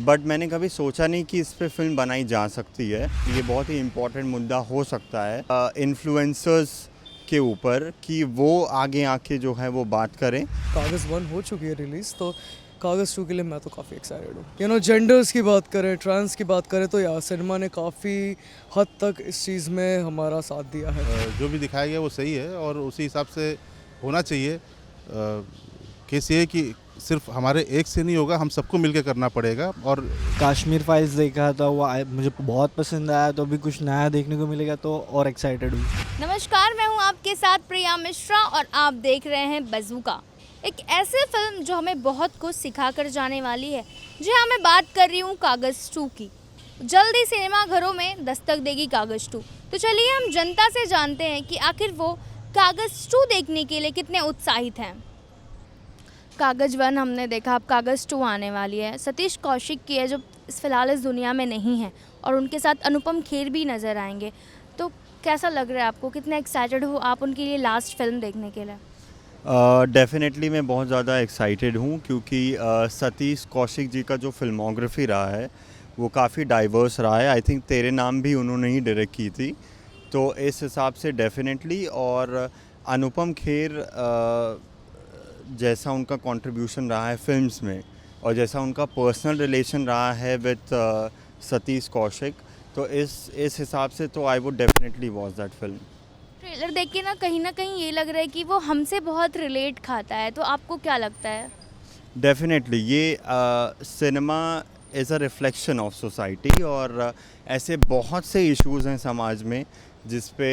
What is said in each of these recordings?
But मैंने कभी सोचा नहीं कि इस पे फिल्म बनाई जा सकती है। ये बहुत ही इम्पोर्टेंट मुद्दा हो सकता है इन्फ्लुएंसर्स के ऊपर कि वो आगे आके जो है वो बात करें। कागज़ 1 हो चुकी है रिलीज़, तो कागज़ 2 के लिए मैं तो काफ़ी एक्साइटेड हूँ। जेंडर्स की बात करें, ट्रांस की बात करें, तो यार सिनेमा ने काफ़ी हद तक इस चीज़ में हमारा साथ दिया है। जो भी दिखाया गया वो सही है और उसी हिसाब से होना चाहिए। केस ये है कि सिर्फ हमारे एक से नहीं होगा, हम सबको मिलकर करना पड़ेगा। और कश्मीर फाइल्स देखा था, वो मुझे बहुत पसंद आया, तो अभी कुछ नया देखने को मिलेगा तो और एक्साइटेड हूँ। नमस्कार, मैं हूं आपके साथ प्रिया मिश्रा और आप देख रहे हैं बज़ूका, एक ऐसी फिल्म जो हमें बहुत कुछ सिखा कर जाने वाली है। जी हाँ, मैं बात कर रही हूँ कागज़ 2 की। जल्दी सिनेमा घरों में दस्तक देगी कागज़ 2। तो चलिए हम जनता से जानते हैं कि आखिर वो कागज़ 2 देखने के लिए कितने उत्साहित हैं। कागज़ 1 हमने देखा, अब कागज़ 2 आने वाली है। सतीश कौशिक की है जो फ़िलहाल इस दुनिया में नहीं है, और उनके साथ अनुपम खेर भी नज़र आएंगे। तो कैसा लग रहा है आपको, कितने एक्साइटेड हो आप उनकी ये लास्ट फिल्म देखने के लिए? डेफिनेटली मैं बहुत ज़्यादा एक्साइटेड हूँ क्योंकि सतीश कौशिक जी का जो फिल्मोग्राफी रहा है वो काफ़ी डाइवर्स रहा है। आई थिंक तेरे नाम भी उन्होंने ही डायरेक्ट की थी, तो इस हिसाब से डेफिनेटली। और अनुपम खेर जैसा उनका कंट्रीब्यूशन रहा है फिल्म्स में और जैसा उनका पर्सनल रिलेशन रहा है विद सतीश कौशिक, तो इस हिसाब से तो I would definitely watch that film. Trailer देख के ना कहीं ये लग रहा है कि वो हमसे बहुत रिलेट खाता है, तो आपको क्या लगता है? डेफिनेटली ये cinema is a reflection of society, और ऐसे बहुत से इश्यूज़ हैं समाज में जिस पे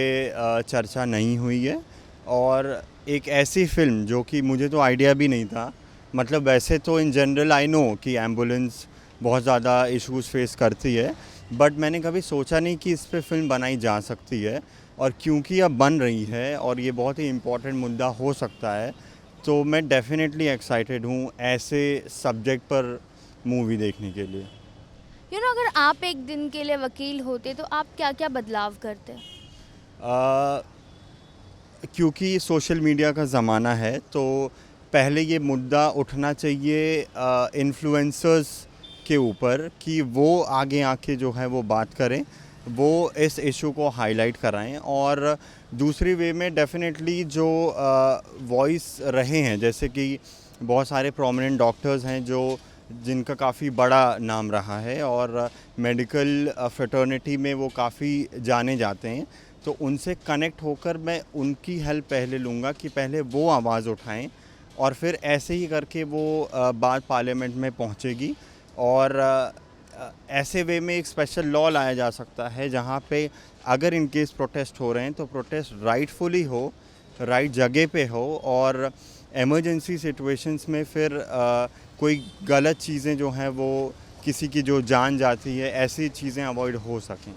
चर्चा नहीं हुई है। और एक ऐसी फिल्म जो कि मुझे तो आइडिया भी नहीं था, मतलब वैसे तो इन जनरल आई नो कि एम्बुलेंस बहुत ज़्यादा इश्यूज़ फेस करती है, बट मैंने कभी सोचा नहीं कि इस पे फिल्म बनाई जा सकती है। और क्योंकि अब बन रही है और ये बहुत ही इम्पोर्टेंट मुद्दा हो सकता है, तो मैं डेफिनेटली एक्साइटेड हूँ ऐसे सब्जेक्ट पर मूवी देखने के लिए। अगर आप एक दिन के लिए वकील होते तो आप क्या क्या बदलाव करते? क्योंकि सोशल मीडिया का ज़माना है, तो पहले ये मुद्दा उठना चाहिए इन्फ्लुएंसर्स के ऊपर कि वो आगे आके जो है वो बात करें, वो इस इशू को हाईलाइट कराएं। और दूसरी वे में डेफिनेटली जो वॉइस रहे हैं, जैसे कि बहुत सारे प्रोमिनेंट डॉक्टर्स हैं जिनका काफ़ी बड़ा नाम रहा है और मेडिकल फ्रेटर्निटी में वो काफ़ी जाने जाते हैं, तो उनसे कनेक्ट होकर मैं उनकी हेल्प पहले लूँगा कि पहले वो आवाज़ उठाएं, और फिर ऐसे ही करके वो बात पार्लियामेंट में पहुँचेगी। और ऐसे वे में एक स्पेशल लॉ लाया जा सकता है जहाँ पे अगर इन केस प्रोटेस्ट हो रहे हैं तो प्रोटेस्ट राइटफुली हो, राइट जगह पे हो, और इमरजेंसी सिचुएशंस में फिर कोई गलत चीज़ें जो हैं वो किसी की जो जान जाती है, ऐसी चीज़ें अवॉइड हो सकें।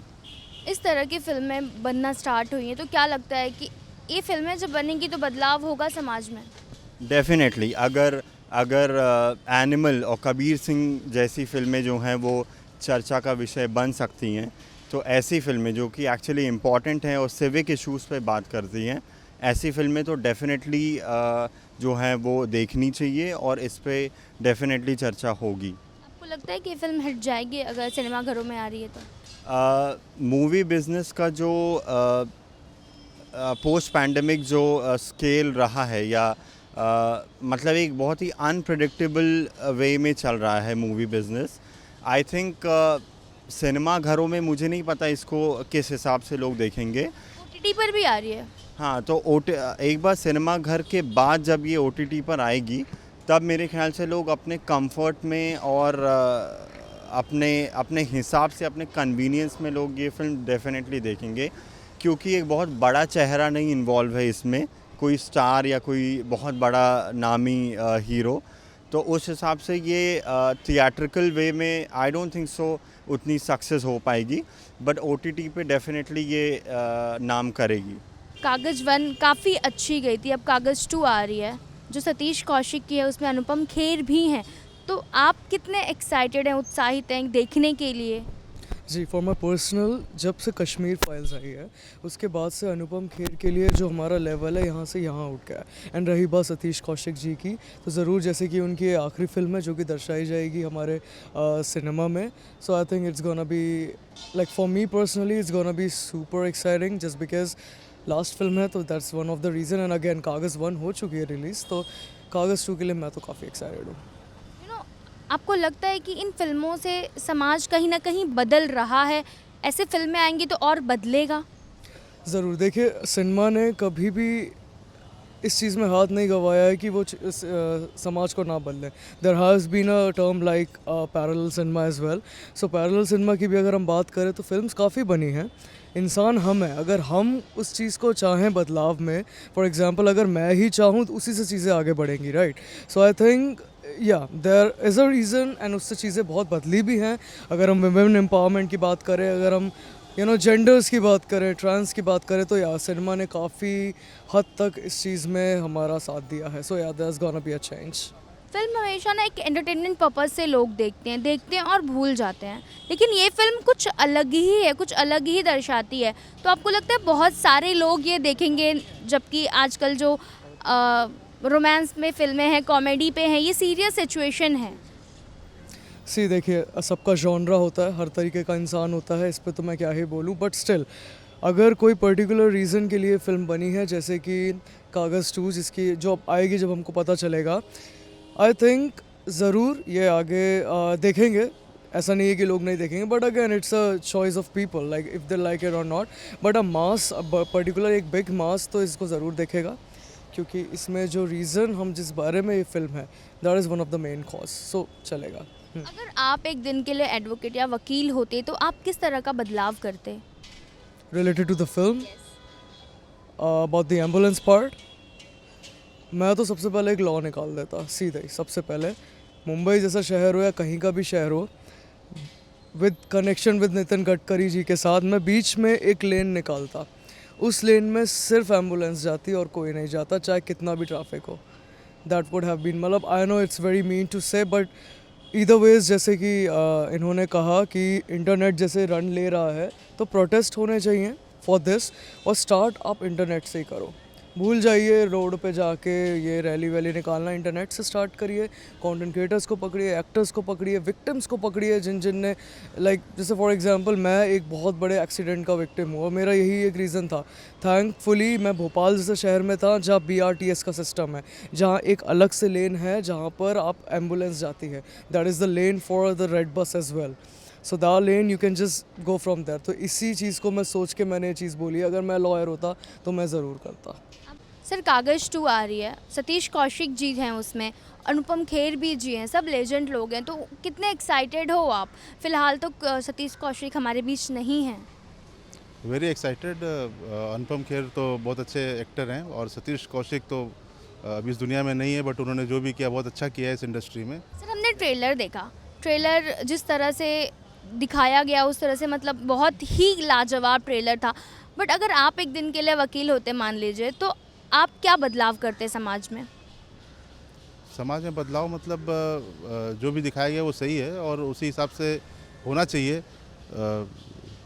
इस तरह की फिल्में बनना स्टार्ट हुई हैं, तो क्या लगता है कि ये फिल्में जब बनेंगी तो बदलाव होगा समाज में? डेफिनेटली अगर एनिमल और कबीर सिंह जैसी फिल्में जो हैं वो चर्चा का विषय बन सकती हैं, तो ऐसी फिल्में जो कि एक्चुअली इम्पॉर्टेंट हैं और सिविक इश्यूज़ पे बात करती हैं, ऐसी फिल्में तो डेफिनेटली जो हैं वो देखनी चाहिए और इस पे डेफिनेटली चर्चा होगी। आपको लगता है कि ये फिल्म हिट जाएगी अगर सिनेमा घरों में आ रही है तो? मूवी बिज़नेस का जो पोस्ट पैंडमिक जो स्केल रहा है, या मतलब एक बहुत ही अनप्रेडिक्टेबल वे में चल रहा है movie business. I think cinema घरों में मुझे नहीं पता इसको किस हिसाब से लोग देखेंगे। OTT पर भी आ रही है। हाँ, तो एक बार सिनेमा घर के बाद जब ये OTT पर आएगी, तब मेरे ख्याल से लोग अपने कंफर्ट में और अपने हिसाब से, अपने कन्वीनियंस में लोग ये फिल्म डेफिनेटली देखेंगे, क्योंकि एक बहुत बड़ा चेहरा नहीं इन्वॉल्व है इसमें, कोई स्टार या कोई बहुत बड़ा नामी हीरो। तो उस हिसाब से ये थिएट्रिकल वे में आई डोंट थिंक सो उतनी सक्सेस हो पाएगी, बट OTT पे डेफिनेटली ये नाम करेगी। कागज़ 1 काफ़ी अच्छी गई थी, अब कागज़ 2 आ रही है जो सतीश कौशिक की है, उसमें अनुपम खेर भी हैं। तो आप कितने एक्साइटेड हैं, उत्साहित हैं देखने के लिए? जी फॉर माई पर्सनल, जब से कश्मीर फाइल्स आई है उसके बाद से अनुपम खेर के लिए जो हमारा लेवल है यहाँ से यहाँ उठ गया है। एंड रही बात सतीश कौशिक जी की, तो ज़रूर जैसे कि उनकी आखिरी फिल्म है जो कि दर्शाई जाएगी हमारे सिनेमा में, so I think it's gonna be like for me personally it's gonna be super exciting just because last film है, तो that's one of the reason. And again Kaagaz 1 हो चुकी है रिलीज़, तो कागज़ 2 के लिए मैं तो काफ़ी एक्साइटेड हूँ। यू नो, आपको लगता है कि इन फिल्मों से समाज कहीं ना कहीं बदल रहा है? ऐसे फिल्में आएंगी तो और बदलेगा? ज़रूर, देखिए सिनेमा ने कभी भी इस चीज़ में हाथ नहीं गंवाया है कि वो समाज को ना बदले। There has been a term like parallel cinema as well. So parallel cinema की भी अगर हम बात करें तो फिल्म्स काफ़ी बनी हैं। इंसान हम हैं, अगर हम उस चीज़ को चाहें बदलाव में, फॉर एग्जांपल अगर मैं ही चाहूँ तो उसी से चीज़ें आगे बढ़ेंगी, right? So I think yeah there is a reason, and उससे चीज़ें बहुत बदली भी हैं। अगर हम वुमेन एम्पावरमेंट की बात करें, अगर हम जेंडर्स की बात करें, ट्रांस की बात करें, तो या सिनेमा ने काफ़ी हद तक इस चीज़ में हमारा साथ दिया है। So yeah there is gonna be a change. Film हमेशा ना एक एंटरटेनमेंट पर्पज से लोग देखते हैं और भूल जाते हैं, लेकिन ये फिल्म कुछ अलग ही है, कुछ अलग ही दर्शाती है। तो आपको लगता है बहुत सारे लोग ये देखेंगे, जबकि आजकल जो रोमांस में फिल्में हैं, कॉमेडी पे हैं, ये सीरियस सिचुएशन है? सी देखिए, सबका जॉनरा होता है, हर तरीके का इंसान होता है, इस पे तो मैं क्या ही बोलूँ, बट स्टिल अगर कोई पर्टिकुलर रीज़न के लिए फ़िल्म बनी है, जैसे कि कागज़ 2 जिसकी जो अब आएगी, जब हमको पता चलेगा, आई थिंक ज़रूर ये आगे देखेंगे। ऐसा नहीं है कि लोग नहीं देखेंगे, but again it's a choice of people, like if they like it और not. But a mass, particular एक बिग मास तो इसको ज़रूर देखेगा, क्योंकि इसमें जो रीज़न हम जिस बारे में ये फिल्म है, that is one of the main cause, so चलेगा। अगर आप एक दिन के लिए एडवोकेट या वकील होते तो आप किस तरह का बदलाव करते? Related to the film, about the ambulance part, मैं तो सबसे पहले एक लॉ निकाल देता सीधे ही। सबसे पहले मुंबई जैसा शहर हो या कहीं का भी शहर हो, with connection with Nitin Gadkari ji के साथ, मैं बीच में एक लेन निकालता। उस लेन में सिर्फ एम्बुलेंस जाती और कोई नहीं जाता, चाहे कितना भी ट्रैफिक हो। दैट वुड हैव बीन, मतलब I know it's very mean to say, but either ways, जैसे कि इन्होंने कहा कि इंटरनेट जैसे रन ले रहा है, तो प्रोटेस्ट होने चाहिए फॉर दिस, और स्टार्ट आप इंटरनेट से ही करो। भूल जाइए रोड पे जाके ये रैली वैली निकालना, इंटरनेट से स्टार्ट करिए। कंटेंट क्रिएटर्स को पकड़िए, एक्टर्स को पकड़िए, विक्टिम्स को पकड़िए, जिन ने लाइक जैसे फॉर एग्जांपल मैं एक बहुत बड़े एक्सीडेंट का विक्टिम हूँ, और मेरा यही एक रीज़न था। थैंकफुली मैं भोपाल जैसे शहर में था जहाँ BRTS का सिस्टम है, जहाँ एक अलग से लेन है जहाँ पर आप एम्बुलेंस जाती है। That is the lane for the red bus as well, so that lane you can just go from there. तो इसी चीज़ को मैं सोच के मैंने ये चीज़ बोली। अगर मैं लॉयर होता तो मैं ज़रूर करता। सर कागज़ 2 आ रही है, सतीश कौशिक जी हैं उसमें, अनुपम खेर भी जी हैं, सब लेजेंड लोग हैं, तो कितने एक्साइटेड हो आप? फिलहाल तो सतीश कौशिक हमारे बीच नहीं हैं। Very excited. अनुपम खेर तो बहुत अच्छे एक्टर हैं, और सतीश कौशिक तो अभी इस दुनिया में नहीं है, बट उन्होंने जो भी किया बहुत अच्छा किया है इस इंडस्ट्री में। सर हमने ट्रेलर देखा, ट्रेलर जिस तरह से दिखाया गया उस तरह से मतलब बहुत ही लाजवाब ट्रेलर था। बट अगर आप एक दिन के लिए वकील होते मान लीजिए, तो आप क्या बदलाव करते समाज में? समाज में बदलाव मतलब जो भी दिखाया गया वो सही है, और उसी हिसाब से होना चाहिए।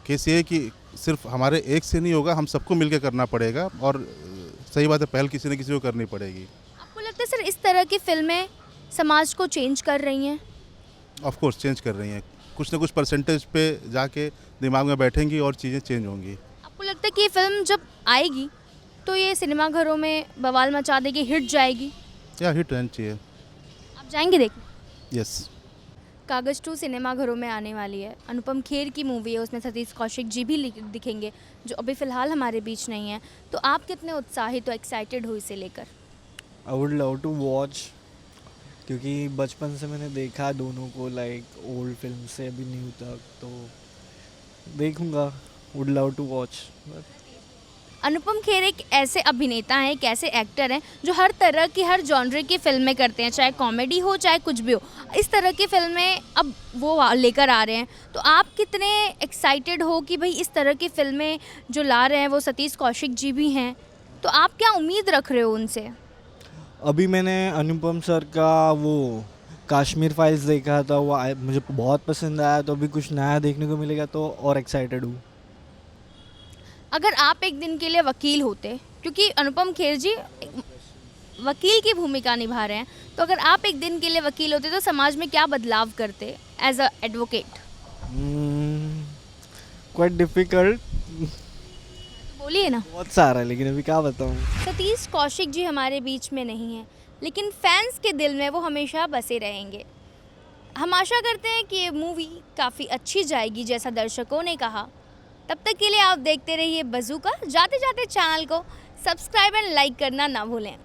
केस ये है कि सिर्फ हमारे एक से नहीं होगा, हम सबको मिलकर करना पड़ेगा, और सही बात है, पहल किसी न किसी को करनी पड़ेगी। आपको लगता है सर इस तरह की फिल्में समाज को चेंज कर रही हैं? ऑफ कोर्स चेंज कर रही हैं, कुछ ना कुछ परसेंटेज पे जाके दिमाग में बैठेंगी और चीज़ें चेंज होंगी। आपको लगता है कि ये फिल्म जब आएगी तो ये सिनेमा घरों में बवाल मचा देगी, हिट जाएगी? या हिट रहनी चाहिए। आप जाएंगे देखने? यस। कागज़ 2 सिनेमा घरों में आने वाली है, अनुपम खेर की मूवी है, उसमें सतीश कौशिक जी भी दिखेंगे जो अभी फ़िलहाल हमारे बीच नहीं है। तो आप कितने उत्साहित हो, एक्साइटेड हो इसे लेकर? I would love to watch, क्योंकि बचपन से मैंने देखा है दोनों को, लाइक ओल्ड फिल्म से अभी न्यू तक, तो देखूंगा। Would love to watch. Anupam Kher एक ऐसे अभिनेता हैं, एक ऐसे एक्टर हैं जो हर तरह की, हर जॉनर की फिल्में करते हैं, चाहे कॉमेडी हो चाहे कुछ भी हो। इस तरह की फिल्में अब वो लेकर आ रहे हैं, तो आप कितने एक्साइटेड हो कि भाई इस तरह की फिल्में जो ला रहे हैं वो सतीश कौशिक जी भी हैं, तो आप क्या उम्मीद रख रहे हो उनसे? अभी मैंने अनुपम सर का वो कश्मीर फाइल्स देखा था, वो मुझे बहुत पसंद आया, तो अभी कुछ नया देखने को मिलेगा तो और एक्साइटेड हूँ। अगर आप एक दिन के लिए वकील होते, क्योंकि अनुपम खेर जी एक वकील की भूमिका निभा रहे हैं, तो अगर आप एक दिन के लिए वकील होते तो समाज में क्या बदलाव करते as a advocate? Quite difficult, बोलिए ना। बहुत सारा है, लेकिन अभी क्या बताऊँ। सतीश कौशिक जी हमारे बीच में नहीं है, लेकिन फैंस के दिल में वो हमेशा बसे रहेंगे। हम आशा करते हैं कि ये मूवी काफ़ी अच्छी जाएगी जैसा दर्शकों ने कहा। तब तक के लिए आप देखते रहिए बज़ूका। जाते जाते चैनल को सब्सक्राइब एंड लाइक करना ना भूलें।